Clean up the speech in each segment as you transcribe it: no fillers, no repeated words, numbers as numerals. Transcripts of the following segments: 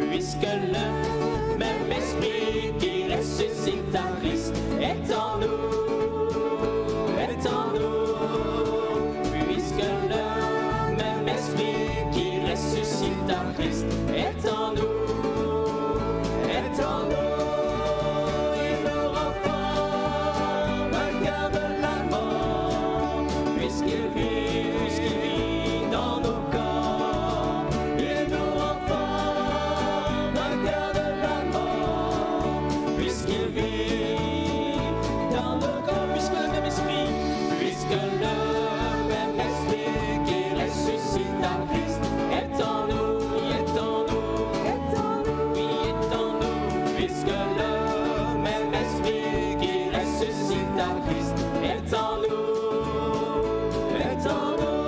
Puisque le même esprit qui ressuscite un Christ est en nous, est en nous. Puisque le même esprit qui ressuscite un Christ est en nous, est en nous. Il nous rend forts, vainqueurs de la mort, puisqu'il vit dans nos corps. Il nous rend forts, vainqueurs de la mort, puisqu'il vit dans nos corps. Puisque le même esprit qui ressuscite un Christ est en nous, est en nous, est en nous, oui, est en nous. Puisque le même esprit qui ressuscite un Christ est en nous, est en nous.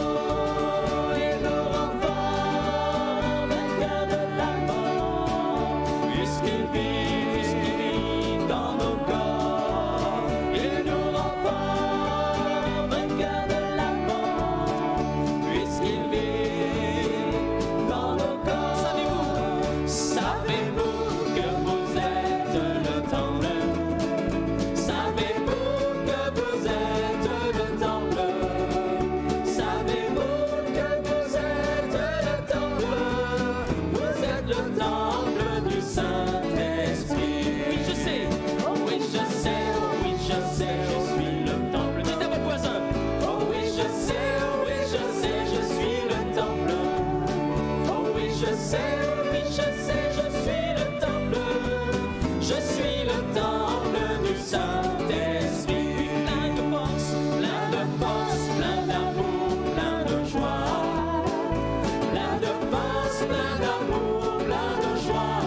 Il nous rend forts, vainqueurs de la mort, puisqu'il vit dans nos corps. Il nous rend forts, vainqueurs de la mort, puisqu'il vit dans nos corps. Savez-vous que vous êtes le temple? Savez-vous que vous êtes le temple? Savez-vous que vous êtes le temple? Vous êtes le temple du Saint-Esprit. Oui, je sais, oh oui, je sais, oh oui, je sais, je suis le temple. Dites à votre voisin, oh oui, je sais, je suis le temple. Oh oui, je sais, je suis le temple. Je suis le temple du Saint-Esprit. Plein de force, plein d'amour, plein de joie. Plein de force, plein d'amour, plein de joie.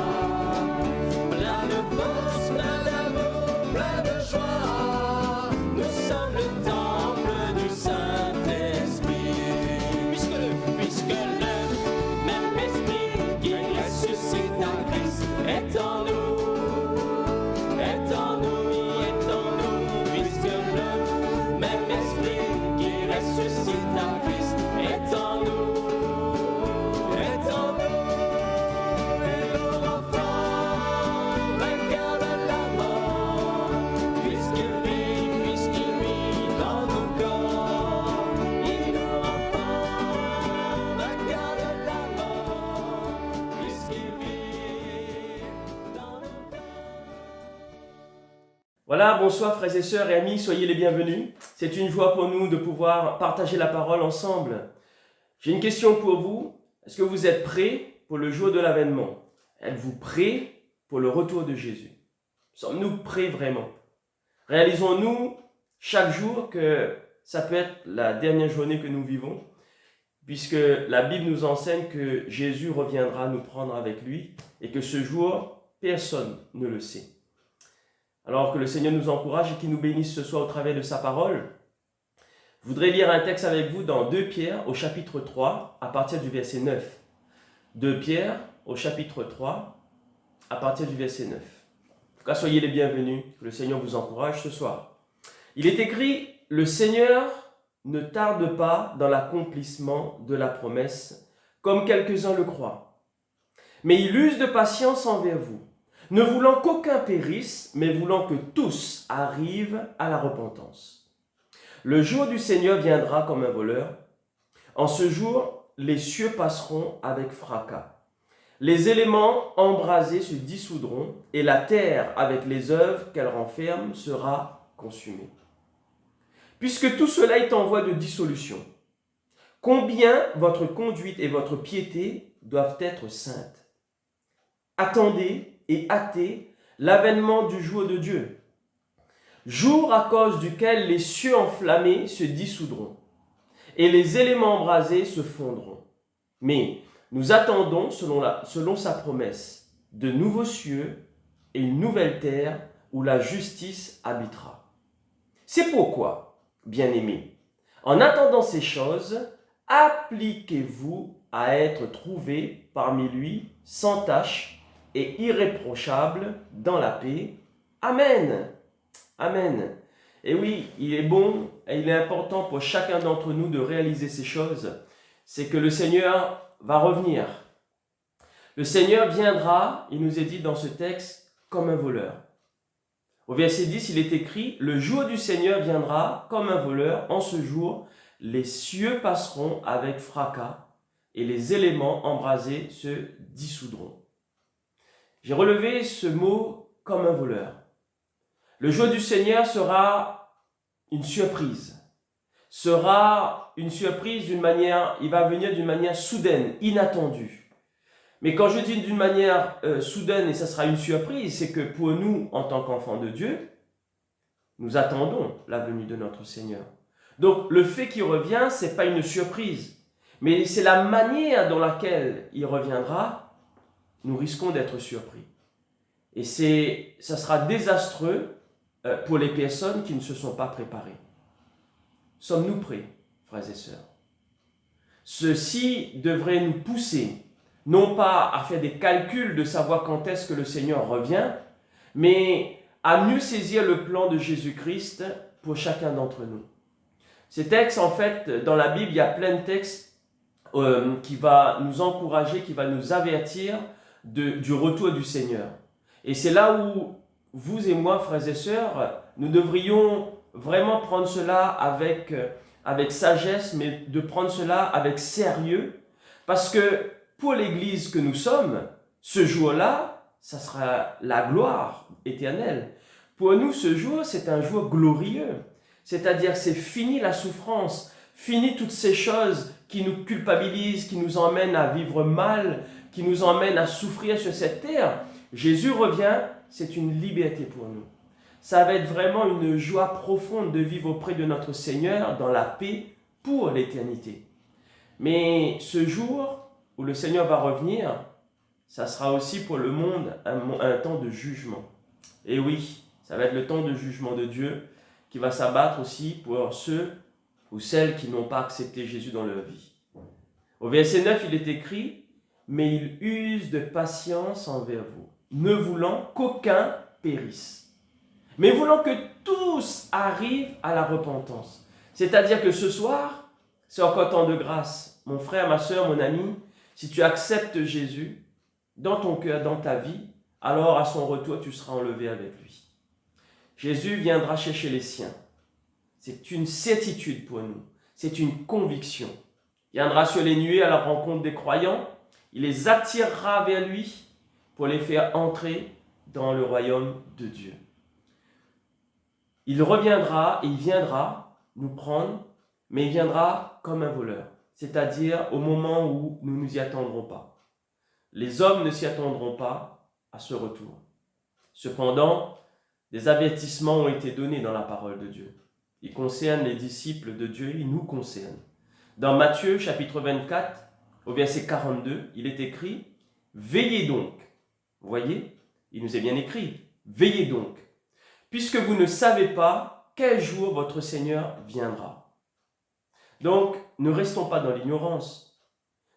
Plein de force, plein d'amour, plein de joie. Nous sommes le temple du Saint-Esprit. Puisque le même esprit qui ressuscite un Christ est en nous, est en nous, est en nous. Puisque le même esprit qui ressuscite un Christ est en nous, est en nous. Il nous rend forts, vainqueurs de la mort, puisqu'il vit dans nos corps. Il nous rend forts, vainqueurs de la mort, puisqu'il vit dans nos corps. Voilà, bonsoir frères et sœurs et amis, soyez les bienvenus. C'est une joie pour nous de pouvoir partager la parole ensemble. J'ai une question pour vous. Est-ce que vous êtes prêts pour le jour de l'avènement? Êtes-vous prêts pour le retour de Jésus? Sommes-nous prêts vraiment? Réalisons-nous chaque jour que ça peut être la dernière journée que nous vivons, puisque la Bible nous enseigne que Jésus reviendra nous prendre avec lui et que ce jour, personne ne le sait. Alors que le Seigneur nous encourage et qu'il nous bénisse ce soir au travers de sa parole, je voudrais lire un texte avec vous dans 2 Pierre au chapitre 3 à partir du verset 9. 2 Pierre au chapitre 3 à partir du verset 9. En tout cas, soyez les bienvenus, que le Seigneur vous encourage ce soir. Il est écrit, « Le Seigneur ne tarde pas dans l'accomplissement de la promesse, comme quelques-uns le croient. Mais il use de patience envers vous, ne voulant qu'aucun périsse, mais voulant que tous arrivent à la repentance. Le jour du Seigneur viendra comme un voleur. En ce jour, les cieux passeront avec fracas. Les éléments embrasés se dissoudront et la terre, avec les œuvres qu'elle renferme, sera consumée. Puisque tout cela est en voie de dissolution, combien votre conduite et votre piété doivent être saintes. Attendez et hâtez l'avènement du jour de Dieu. Jour à cause duquel les cieux enflammés se dissoudront et les éléments embrasés se fondront. Mais nous attendons, selon sa promesse, de nouveaux cieux et une nouvelle terre où la justice habitera. C'est pourquoi, bien-aimés, en attendant ces choses, appliquez-vous à être trouvés parmi lui sans tache et irréprochable dans la paix. Amen. Amen. Et oui, il est bon et il est important pour chacun d'entre nous de réaliser ces choses. C'est que le Seigneur va revenir. Le Seigneur viendra, il nous est dit dans ce texte, comme un voleur. Au verset 10, il est écrit « Le jour du Seigneur viendra comme un voleur. En ce jour, les cieux passeront avec fracas et les éléments embrasés se dissoudront. » J'ai relevé ce mot « comme un voleur ». Le jour du Seigneur sera une surprise. Sera une surprise d'une manière, il va venir d'une manière soudaine, inattendue. Mais quand je dis d'une manière soudaine et ça sera une surprise, c'est que pour nous, en tant qu'enfants de Dieu, nous attendons la venue de notre Seigneur. Donc le fait qu'il revient, ce n'est pas une surprise, mais c'est la manière dans laquelle il reviendra, nous risquons d'être surpris. Et ça sera désastreux pour les personnes qui ne se sont pas préparées. Sommes-nous prêts, frères et sœurs? Ceci devrait nous pousser, non pas à faire des calculs de savoir quand est-ce que le Seigneur revient, mais à mieux saisir le plan de Jésus-Christ pour chacun d'entre nous. Ces textes, en fait, dans la Bible, il y a plein de textes qui va nous encourager, qui va nous avertir du retour du Seigneur. Et c'est là où vous et moi, frères et sœurs, nous devrions vraiment prendre cela avec sagesse, mais de prendre cela avec sérieux, parce que pour l'Église que nous sommes, ce jour-là, ça sera la gloire éternelle. Pour nous, ce jour, c'est un jour glorieux. C'est-à-dire, c'est fini la souffrance, fini toutes ces choses qui nous culpabilisent, qui nous emmènent à vivre mal, qui nous emmènent à souffrir sur cette terre. Jésus revient, c'est une liberté pour nous. Ça va être vraiment une joie profonde de vivre auprès de notre Seigneur dans la paix pour l'éternité. Mais ce jour où le Seigneur va revenir, ça sera aussi pour le monde un temps de jugement. Et oui, ça va être le temps de jugement de Dieu qui va s'abattre aussi pour ceux ou celles qui n'ont pas accepté Jésus dans leur vie. Au verset 9, il est écrit « Mais il use de patience envers vous, ne voulant qu'aucun périsse, mais voulant que tous arrivent à la repentance. » C'est-à-dire que ce soir, c'est encore temps de grâce. Mon frère, ma soeur, mon ami, si tu acceptes Jésus dans ton cœur, dans ta vie, alors à son retour, tu seras enlevé avec lui. Jésus viendra chercher les siens. C'est une certitude pour nous. C'est une conviction. Il viendra sur les nuées à la rencontre des croyants. Il les attirera vers lui pour les faire entrer dans le royaume de Dieu. Il reviendra et il viendra nous prendre, mais il viendra comme un voleur, c'est-à-dire au moment où nous ne nous y attendrons pas. Les hommes ne s'y attendront pas à ce retour. Cependant, des avertissements ont été donnés dans la parole de Dieu. Ils concernent les disciples de Dieu, ils nous concernent. Dans Matthieu chapitre 24, au verset 42, il est écrit « Veillez donc ». Vous voyez, il nous est bien écrit « Veillez donc, puisque vous ne savez pas quel jour votre Seigneur viendra. » Donc, ne restons pas dans l'ignorance.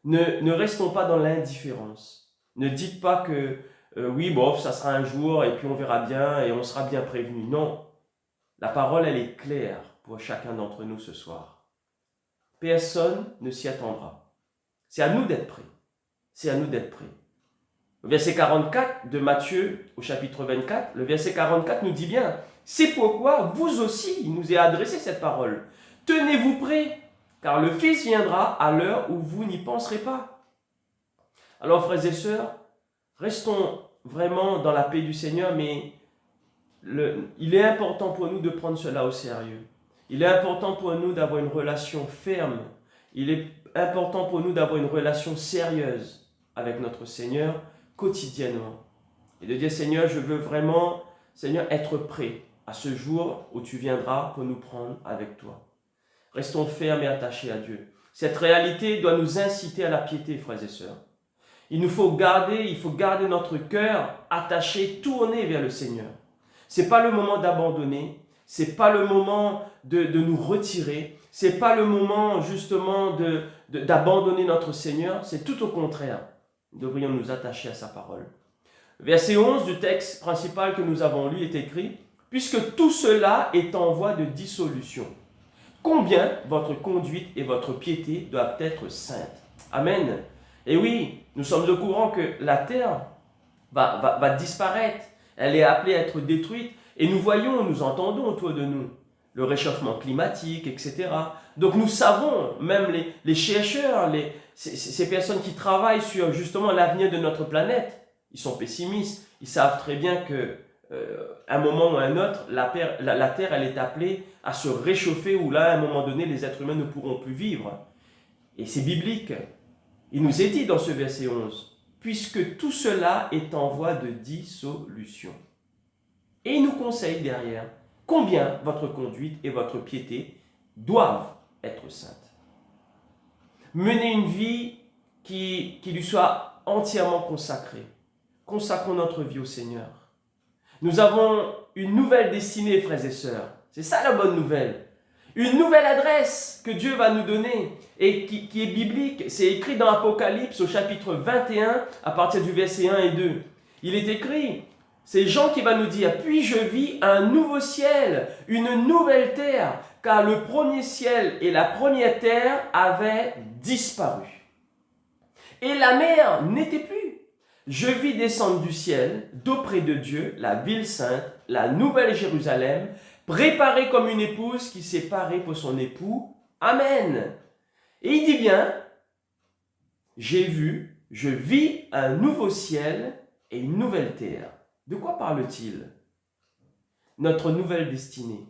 Ne restons pas dans l'indifférence. Ne dites pas que oui, bon, ça sera un jour et puis on verra bien et on sera bien prévenu. Non, la parole, elle est claire pour chacun d'entre nous ce soir. Personne ne s'y attendra. C'est à nous d'être prêts. C'est à nous d'être prêts. Le verset 44 de Matthieu au chapitre 24, le verset 44 nous dit bien « C'est pourquoi vous aussi, il nous est adressé cette parole. Tenez-vous prêts, car le Fils viendra à l'heure où vous n'y penserez pas. » Alors, frères et sœurs, restons vraiment dans la paix du Seigneur, mais il est important pour nous de prendre cela au sérieux. Il est important pour nous d'avoir une relation ferme. Il est important pour nous d'avoir une relation sérieuse avec notre Seigneur quotidiennement. et de dire, Seigneur, je veux vraiment, Seigneur, être prêt à ce jour où tu viendras pour nous prendre avec toi. Restons fermes et attachés à Dieu. Cette réalité doit nous inciter à la piété, frères et sœurs. Il faut garder notre cœur attaché, tourné vers le Seigneur. Ce n'est pas le moment d'abandonner, ce n'est pas le moment de nous retirer, ce n'est pas le moment justement d'abandonner notre Seigneur, c'est tout au contraire. Nous devrions nous attacher à sa parole. Verset 11 du texte principal que nous avons lu est écrit « Puisque tout cela est en voie de dissolution, combien votre conduite et votre piété doivent être saintes. » Amen. Et oui, nous sommes au courant que la terre va disparaître. Elle est appelée à être détruite. Et nous voyons, nous entendons autour de nous le réchauffement climatique, etc. Donc nous savons, même les chercheurs, ces personnes qui travaillent sur justement l'avenir de notre planète, ils sont pessimistes. Ils savent très bien que un moment ou un autre, la Terre, elle est appelée à se réchauffer, où là, à un moment donné, les êtres humains ne pourront plus vivre. Et c'est biblique. Il nous est dit dans ce verset 11, « Puisque tout cela est en voie de dissolution. » Et il nous conseille derrière, combien votre conduite et votre piété doivent être saintes. Menez une vie qui lui soit entièrement consacrée. Consacrons notre vie au Seigneur. Nous avons une nouvelle destinée, frères et sœurs. C'est ça la bonne nouvelle. Une nouvelle adresse que Dieu va nous donner et qui est biblique. C'est écrit dans Apocalypse au chapitre 21 à partir du verset 1 et 2. Il est écrit, c'est Jean qui va nous dire, « Puis je vis un nouveau ciel, une nouvelle terre, car le premier ciel et la première terre avaient disparu. Et la mer n'était plus. Je vis descendre du ciel, d'auprès de Dieu, la ville sainte, la nouvelle Jérusalem, préparée comme une épouse qui s'est parée pour son époux. Amen. » Et il dit bien, je vis un nouveau ciel et une nouvelle terre. De quoi parle-t-il? Notre nouvelle destinée.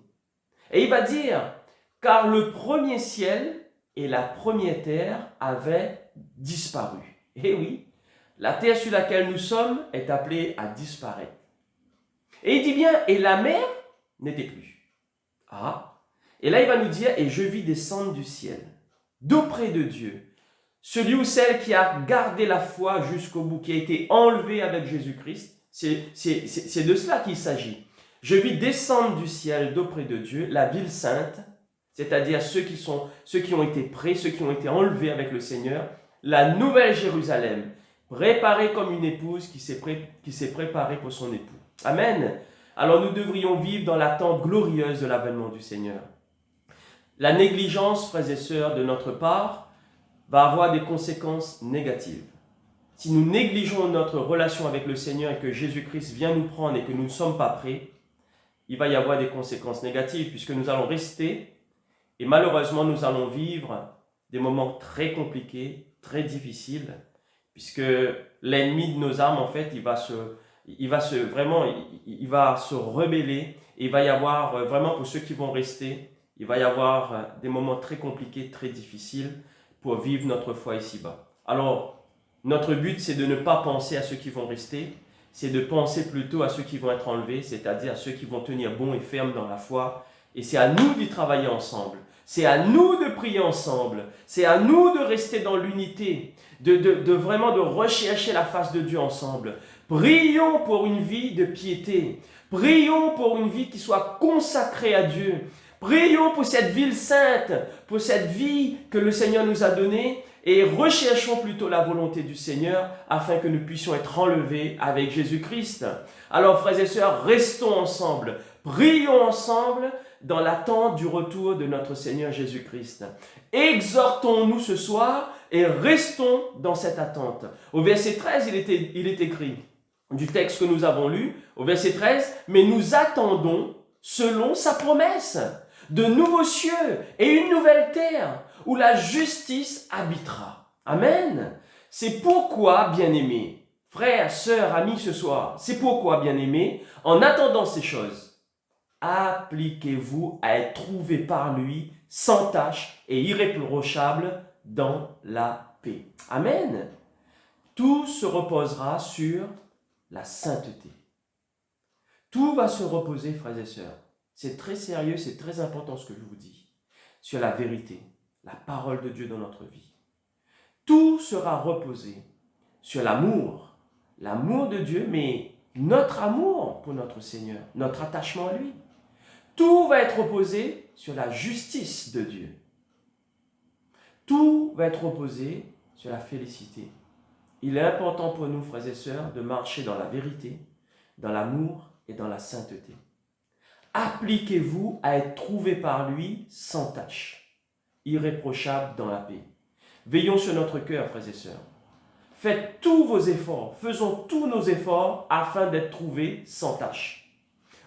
Et il va dire, car le premier ciel et la première terre avaient disparu. Et oui, la terre sur laquelle nous sommes est appelée à disparaître. Et il dit bien, et la mer n'était plus. Ah, et là il va nous dire, et je vis descendre du ciel, d'auprès de Dieu, celui ou celle qui a gardé la foi jusqu'au bout, qui a été enlevé avec Jésus-Christ, c'est de cela qu'il s'agit. Je vis descendre du ciel d'auprès de Dieu, la ville sainte, c'est-à-dire ceux qui ont été prêts, ceux qui ont été enlevés avec le Seigneur, la nouvelle Jérusalem, préparée comme une épouse qui s'est préparée pour son époux. Amen. Alors nous devrions vivre dans l'attente glorieuse de l'avènement du Seigneur. La négligence, frères et sœurs, de notre part, va avoir des conséquences négatives. Si nous négligeons notre relation avec le Seigneur et que Jésus-Christ vient nous prendre et que nous ne sommes pas prêts, il va y avoir des conséquences négatives puisque nous allons rester et malheureusement nous allons vivre des moments très compliqués, très difficiles, puisque l'ennemi de nos âmes, en fait, il va se rebeller et il va y avoir vraiment pour ceux qui vont rester, il va y avoir des moments très compliqués, très difficiles pour vivre notre foi ici-bas. Alors, notre but, c'est de ne pas penser à ceux qui vont rester, c'est de penser plutôt à ceux qui vont être enlevés, c'est-à-dire à ceux qui vont tenir bon et ferme dans la foi. Et c'est à nous d'y travailler ensemble. C'est à nous de prier ensemble. C'est à nous de rester dans l'unité, de vraiment de rechercher la face de Dieu ensemble. Prions pour une vie de piété. Prions pour une vie qui soit consacrée à Dieu. Prions pour cette ville sainte, pour cette vie que le Seigneur nous a donnée. Et recherchons plutôt la volonté du Seigneur afin que nous puissions être enlevés avec Jésus-Christ. Alors, frères et sœurs, restons ensemble, prions ensemble dans l'attente du retour de notre Seigneur Jésus-Christ. Exhortons-nous ce soir et restons dans cette attente. Au verset 13, il est écrit, du texte que nous avons lu, au verset 13, « Mais nous attendons selon sa promesse, de nouveaux cieux et une nouvelle terre, où la justice habitera. » Amen. C'est pourquoi, bien-aimés, frères, sœurs, amis ce soir, c'est pourquoi, bien-aimés, en attendant ces choses, appliquez-vous à être trouvés par lui sans tache et irréprochable dans la paix. Amen. Tout se reposera sur la sainteté. Tout va se reposer, frères et sœurs. C'est très sérieux, c'est très important ce que je vous dis. Sur la vérité, la parole de Dieu dans notre vie. Tout sera reposé sur l'amour. L'amour de Dieu, mais notre amour pour notre Seigneur, notre attachement à lui. Tout va être reposé sur la justice de Dieu. Tout va être reposé sur la félicité. Il est important pour nous, frères et sœurs, de marcher dans la vérité, dans l'amour et dans la sainteté. Appliquez-vous à être trouvés par lui sans tache, irréprochable dans la paix. Veillons sur notre cœur, frères et sœurs. Faites tous vos efforts, faisons tous nos efforts afin d'être trouvés sans tache.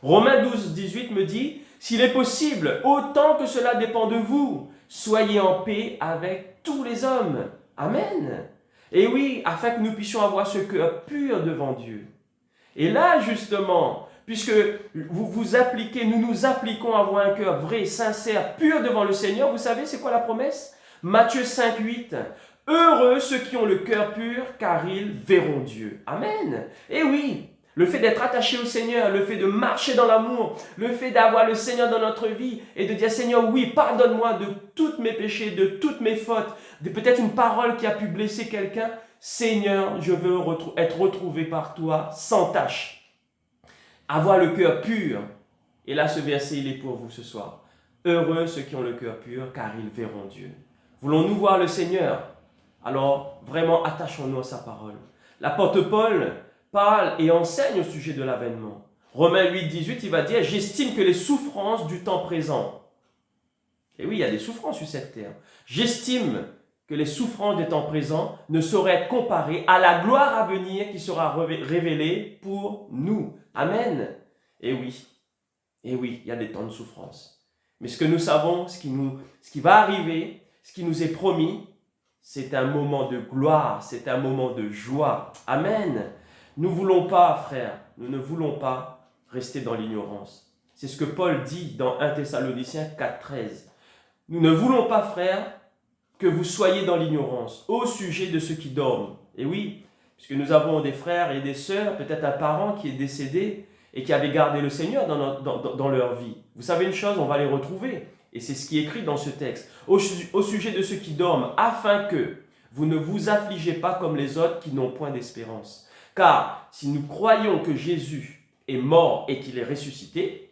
Romains 12, 18 me dit, s'il est possible, autant que cela dépend de vous, soyez en paix avec tous les hommes. Amen. Et oui, afin que nous puissions avoir ce cœur pur devant Dieu. Et là, justement, puisque nous nous appliquons à avoir un cœur vrai, sincère, pur devant le Seigneur, vous savez, c'est quoi la promesse? Matthieu 5, 8. Heureux ceux qui ont le cœur pur, car ils verront Dieu. Amen. Et oui, le fait d'être attaché au Seigneur, le fait de marcher dans l'amour, le fait d'avoir le Seigneur dans notre vie et de dire Seigneur, oui, pardonne-moi de tous mes péchés, de toutes mes fautes, de peut-être une parole qui a pu blesser quelqu'un. Seigneur, je veux être retrouvé par toi sans tache. Avoir le cœur pur. Et là, ce verset, il est pour vous ce soir. Heureux ceux qui ont le cœur pur, car ils verront Dieu. Voulons-nous voir le Seigneur? Alors, vraiment, attachons-nous à sa parole. L'apôtre Paul parle et enseigne au sujet de l'avènement. Romains 8, 18, il va dire « J'estime que les souffrances du temps présent ». Et oui, il y a des souffrances sur cette terre. J'estime que les souffrances des temps présents ne sauraient être comparées à la gloire à venir qui sera révélée pour nous. Amen. Et oui, il y a des temps de souffrance. Mais ce que nous savons, ce qui va arriver, ce qui nous est promis, c'est un moment de gloire, c'est un moment de joie. Amen. Nous ne voulons pas, frères, nous ne voulons pas rester dans l'ignorance. C'est ce que Paul dit dans 1 Thessaloniciens 4, 13. Nous ne voulons pas, frères, que vous soyez dans l'ignorance au sujet de ceux qui dorment. Et oui, puisque nous avons des frères et des sœurs, peut-être un parent qui est décédé et qui avait gardé le Seigneur dans leur vie. Vous savez une chose, on va les retrouver. Et c'est ce qui est écrit dans ce texte. Au sujet de ceux qui dorment, afin que vous ne vous affligez pas comme les autres qui n'ont point d'espérance. Car si nous croyons que Jésus est mort et qu'il est ressuscité,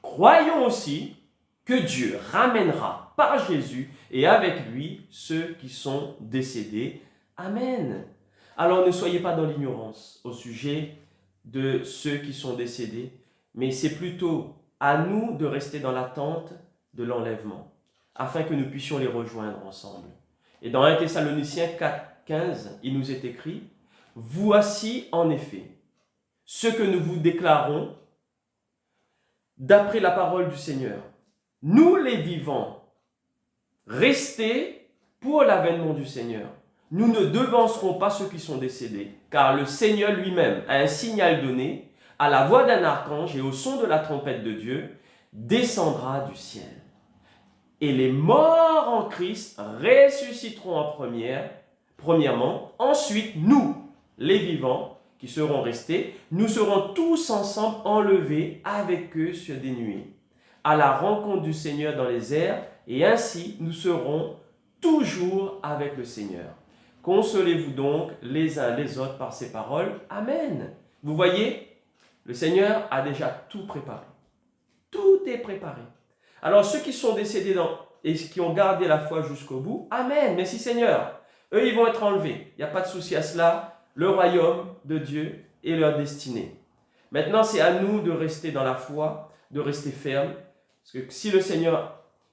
croyons aussi que Dieu ramènera par Jésus et avec lui ceux qui sont décédés. Amen. Alors ne soyez pas dans l'ignorance au sujet de ceux qui sont décédés, mais c'est plutôt à nous de rester dans l'attente de l'enlèvement, afin que nous puissions les rejoindre ensemble. Et dans 1 Thessaloniciens 4, 15, il nous est écrit « Voici en effet ce que nous vous déclarons d'après la parole du Seigneur. Nous les vivants, restez pour l'avènement du Seigneur. Nous ne devancerons pas ceux qui sont décédés, car le Seigneur lui-même a un signal donné, à la voix d'un archange et au son de la trompette de Dieu, descendra du ciel. Et les morts en Christ ressusciteront premièrement. Ensuite, nous, les vivants, qui seront restés, nous serons tous ensemble enlevés avec eux sur des nuées, à la rencontre du Seigneur dans les airs, et ainsi nous serons toujours avec le Seigneur. Consolez-vous donc les uns les autres par ces paroles. Amen. Vous voyez, le Seigneur a déjà tout préparé. Tout est préparé. Alors ceux qui sont décédés et qui ont gardé la foi jusqu'au bout, Amen, merci Seigneur. Eux, ils vont être enlevés. Il n'y a pas de souci à cela. Le royaume de Dieu est leur destinée. Maintenant, c'est à nous de rester dans la foi, de rester fermes. Parce que si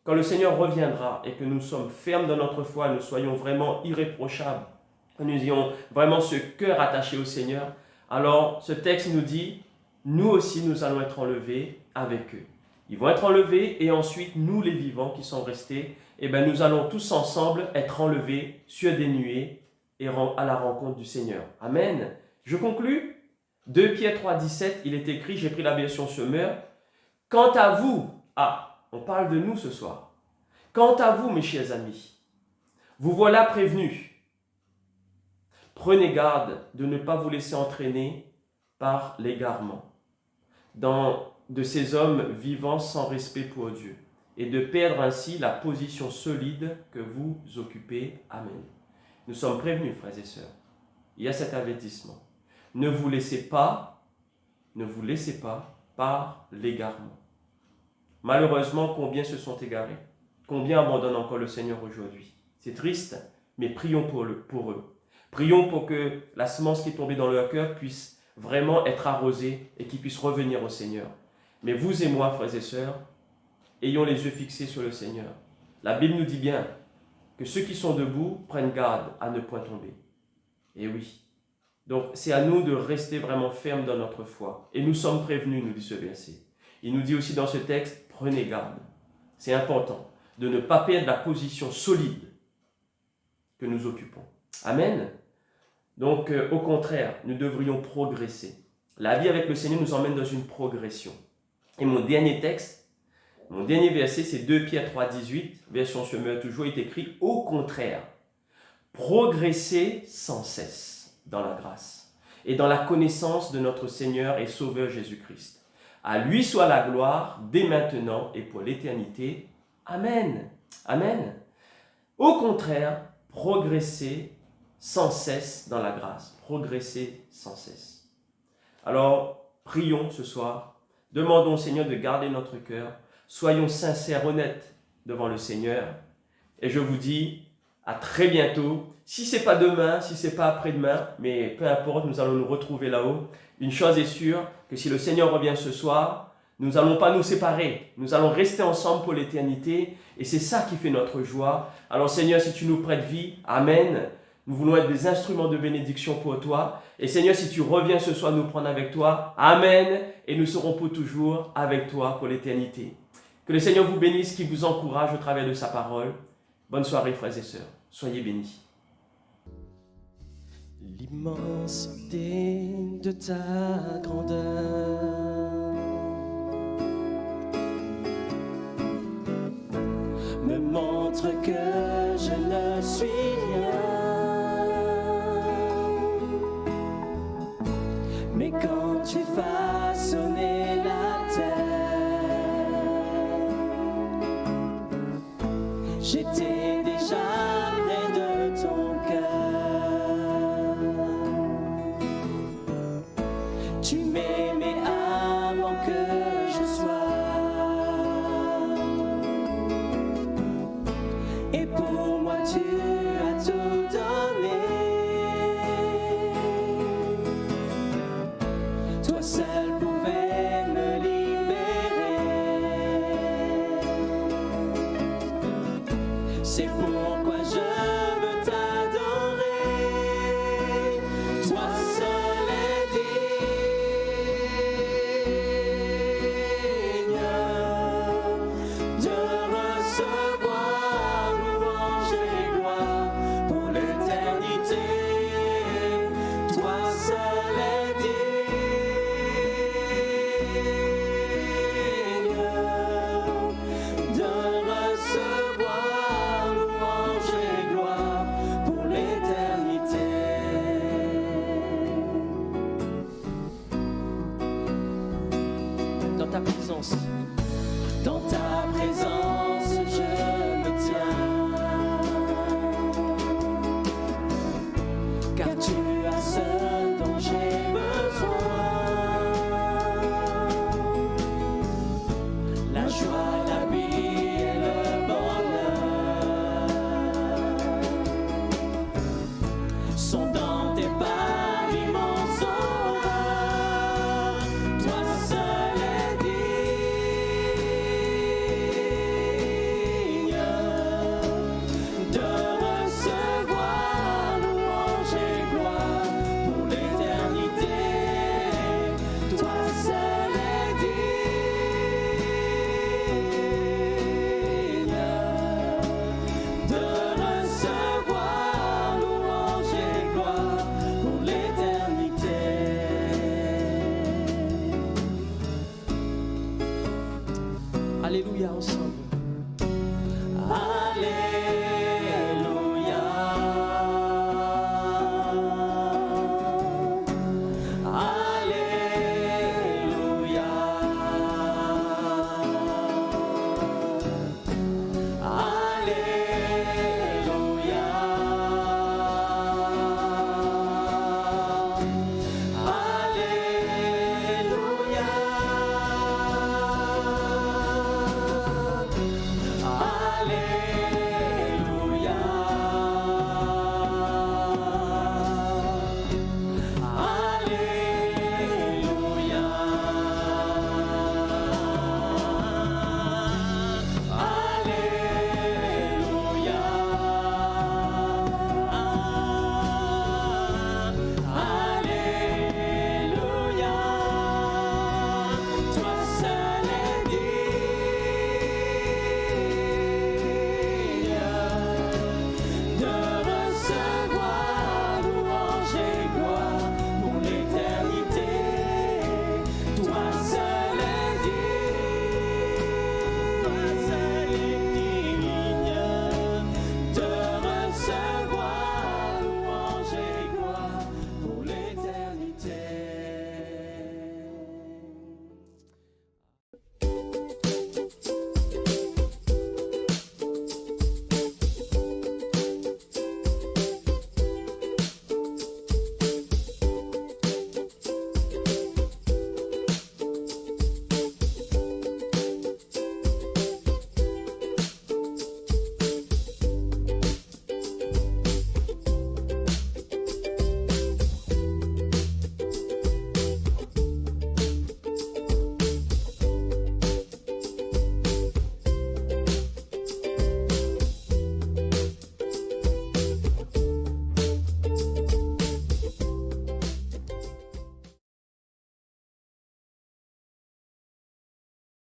quand le Seigneur reviendra et que nous sommes fermes dans notre foi, nous soyons vraiment irréprochables, que nous ayons vraiment ce cœur attaché au Seigneur, alors ce texte nous dit, nous aussi, nous allons être enlevés avec eux. Ils vont être enlevés et ensuite, nous les vivants qui sont restés, nous allons tous ensemble être enlevés sur des nuées et à la rencontre du Seigneur. Amen. Je conclus. 2 Pierre 3, 17, il est écrit, j'ai pris la version Semeur, « Quant à vous, » on parle de nous ce soir. « Quant à vous, mes chers amis, vous voilà prévenus. Prenez garde de ne pas vous laisser entraîner par l'égarement de ces hommes vivant sans respect pour Dieu et de perdre ainsi la position solide que vous occupez. Amen. Nous sommes prévenus, frères et sœurs. Il y a cet avertissement. Ne vous laissez pas par l'égarement. Malheureusement, combien se sont égarés? Combien abandonnent encore le Seigneur aujourd'hui? C'est triste, mais prions pour eux. Prions pour que la semence qui est tombée dans leur cœur puisse vraiment être arrosée et qu'ils puissent revenir au Seigneur. Mais vous et moi, frères et sœurs, ayons les yeux fixés sur le Seigneur. La Bible nous dit bien que ceux qui sont debout prennent garde à ne point tomber. Et oui. Donc, c'est à nous de rester vraiment fermes dans notre foi. Et nous sommes prévenus, nous dit ce verset. Il nous dit aussi dans ce texte, prenez garde. C'est important de ne pas perdre la position solide que nous occupons. Amen. Donc, au contraire, nous devrions progresser. La vie avec le Seigneur nous emmène dans une progression. Et mon dernier verset, c'est 2 Pierre 3, 18, version se meurt toujours, est écrit, au contraire, progressez sans cesse dans la grâce et dans la connaissance de notre Seigneur et Sauveur Jésus-Christ. À lui soit la gloire, dès maintenant et pour l'éternité. Amen. Amen. Au contraire, progressez sans cesse dans la grâce. Progressez sans cesse. Alors, prions ce soir. Demandons au Seigneur de garder notre cœur. Soyons sincères, honnêtes devant le Seigneur. Et je vous dis à très bientôt. Si ce n'est pas demain, si ce n'est pas après-demain, mais peu importe, nous allons nous retrouver là-haut. Une chose est sûre, que si le Seigneur revient ce soir, nous n'allons pas nous séparer. Nous allons rester ensemble pour l'éternité. Et c'est ça qui fait notre joie. Alors Seigneur, si tu nous prêtes vie, Amen. Nous voulons être des instruments de bénédiction pour toi. Et Seigneur, si tu reviens ce soir nous prendre avec toi, Amen. Et nous serons pour toujours avec toi pour l'éternité. Que le Seigneur vous bénisse, qu'il vous encourage au travers de sa parole. Bonne soirée, frères et sœurs. Soyez bénis. L'immensité de ta grandeur me montre que je ne suis rien. Mais quand tu façonnais la terre, j'étais déjà près de ton cœur. Tu m'aimais avant que je sois, et pour moi tu as tout donné. Toi seul pouvais me libérer. C'est pourquoi je veux t'adorer. Toi seul est digne de recevoir louange et gloire pour l'éternité. Toi seul est digne de recevoir louange et gloire pour l'éternité. Dans ta présence, Dans ta présence, je me tiens, car tu as ce dont j'ai besoin. La joie, la vie et le bonheur sont dans tes pas, l'immense horreur. Toi seul est digne de recevoir louange et gloire pour l'éternité. Toi seul est digne de recevoir louange et gloire pour l'éternité. alléluia ensemble.